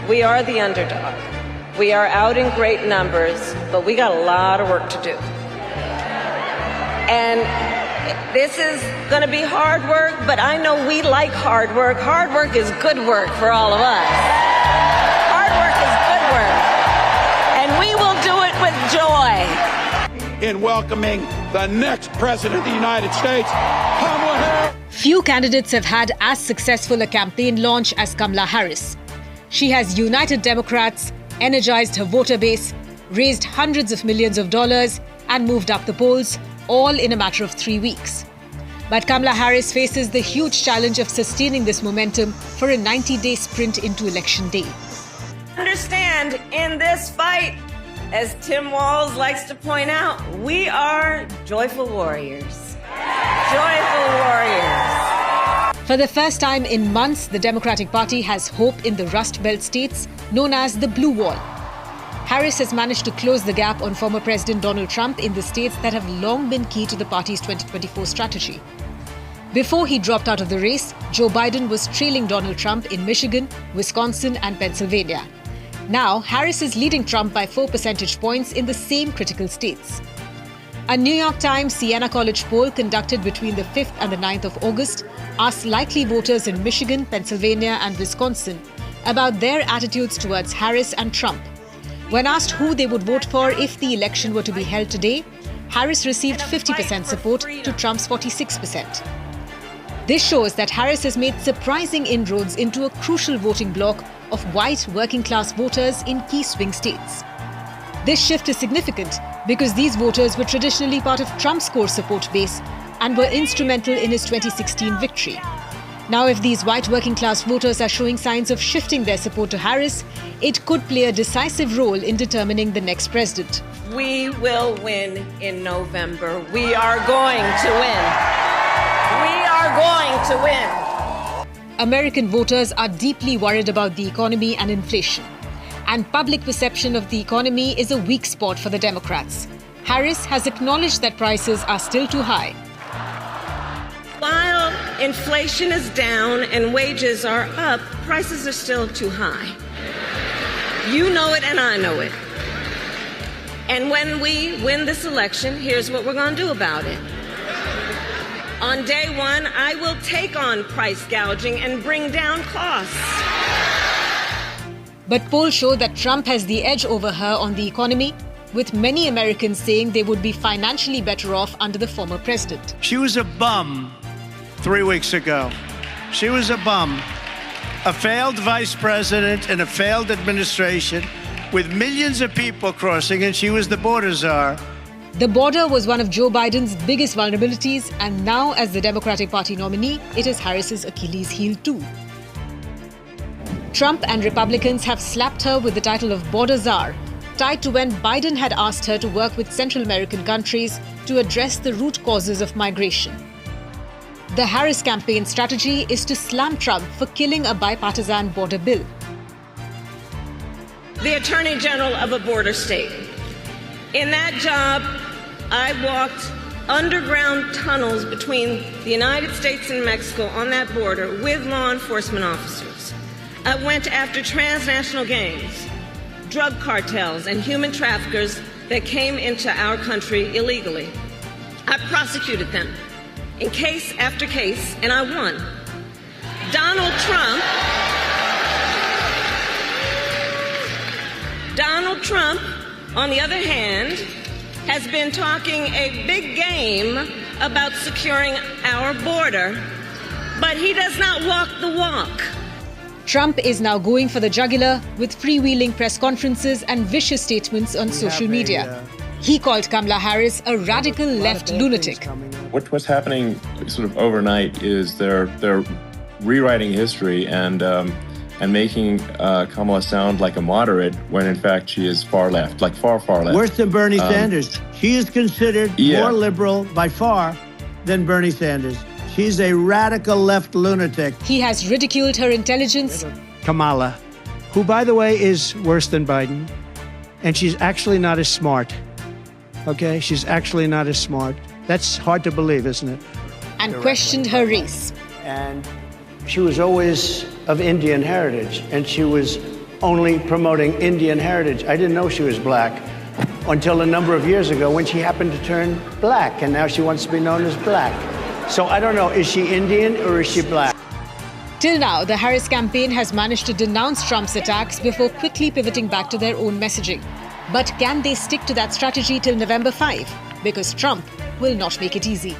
We are the underdog. We are out in great numbers, but we got a lot of work to do. And this is going to be hard work, but I know we like hard work. Hard work is good work for all of us. Hard work is good work. And we will do it with joy. In welcoming the next president of the United States, Kamala Harris. Few candidates have had as successful a campaign launch as Kamala Harris. She has united Democrats, energized her voter base, raised hundreds of millions of dollars, and moved up the polls, all in a matter of 3 weeks. But Kamala Harris faces the huge challenge of sustaining this momentum for a 90-day sprint into Election Day. Understand, in this fight, as Tim Walz likes to point out, we are joyful warriors. Joyful warriors. For the first time in months, the Democratic Party has hope in the Rust Belt states known as the Blue Wall. Harris has managed to close the gap on former President Donald Trump in the states that have long been key to the party's 2024 strategy. Before he dropped out of the race, Joe Biden was trailing Donald Trump in Michigan, Wisconsin, and Pennsylvania. Now, Harris is leading Trump by 4 percentage points in the same critical states. A New York Times Siena College poll conducted between the 5th and the 9th of August asked likely voters in Michigan, Pennsylvania, and Wisconsin about their attitudes towards Harris and Trump. When asked who they would vote for if the election were to be held today, Harris received 50% support to Trump's 46%. This shows that Harris has made surprising inroads into a crucial voting bloc of white working-class voters in key swing states. This shift is significant because these voters were traditionally part of Trump's core support base and were instrumental in his 2016 victory. Now, if these white working-class voters are showing signs of shifting their support to Harris, it could play a decisive role in determining the next president. We will win in November. We are going to win. We are going to win. American voters are deeply worried about the economy and inflation. And public perception of the economy is a weak spot for the Democrats. Harris has acknowledged that prices are still too high. While inflation is down and wages are up, prices are still too high. You know it and I know it. And when we win this election, here's what we're going to do about it. On day one, I will take on price gouging and bring down costs. But polls show that Trump has the edge over her on the economy, with many Americans saying they would be financially better off under the former president. She was a bum 3 weeks ago. She was a bum. A failed vice president in a failed administration with millions of people crossing, and she was the border czar. The border was one of Joe Biden's biggest vulnerabilities, and now as the Democratic Party nominee, it is Harris's Achilles heel too. Trump and Republicans have slapped her with the title of border czar, tied to when Biden had asked her to work with Central American countries to address the root causes of migration. The Harris campaign strategy is to slam Trump for killing a bipartisan border bill. The Attorney General of a border state. In that job, I walked underground tunnels between the United States and Mexico on that border with law enforcement officers. I went after transnational gangs, drug cartels, and human traffickers that came into our country illegally. I prosecuted them in case after case, and I won. Donald Trump, on the other hand, has been talking a big game about securing our border, but he does not walk the walk. Trump is now going for the jugular with freewheeling press conferences and vicious statements on social media. He called Kamala Harris a radical left lunatic. What's happening sort of overnight is they're rewriting history and making Kamala sound like a moderate when in fact she is far left, like far left. Worse than Bernie Sanders. She is considered more liberal by far than Bernie Sanders. She's a radical left lunatic. He has ridiculed her intelligence. Kamala, who, by the way, is worse than Biden, and she's actually not as smart. Okay? She's actually not as smart. That's hard to believe, isn't it? And questioned her race. And she was always of Indian heritage, and she was only promoting Indian heritage. I didn't know she was black until a number of years ago when she happened to turn black, and now she wants to be known as black. So I don't know, is she Indian or is she black? Till now, the Harris campaign has managed to denounce Trump's attacks before quickly pivoting back to their own messaging. But can they stick to that strategy till November 5? Because Trump will not make it easy.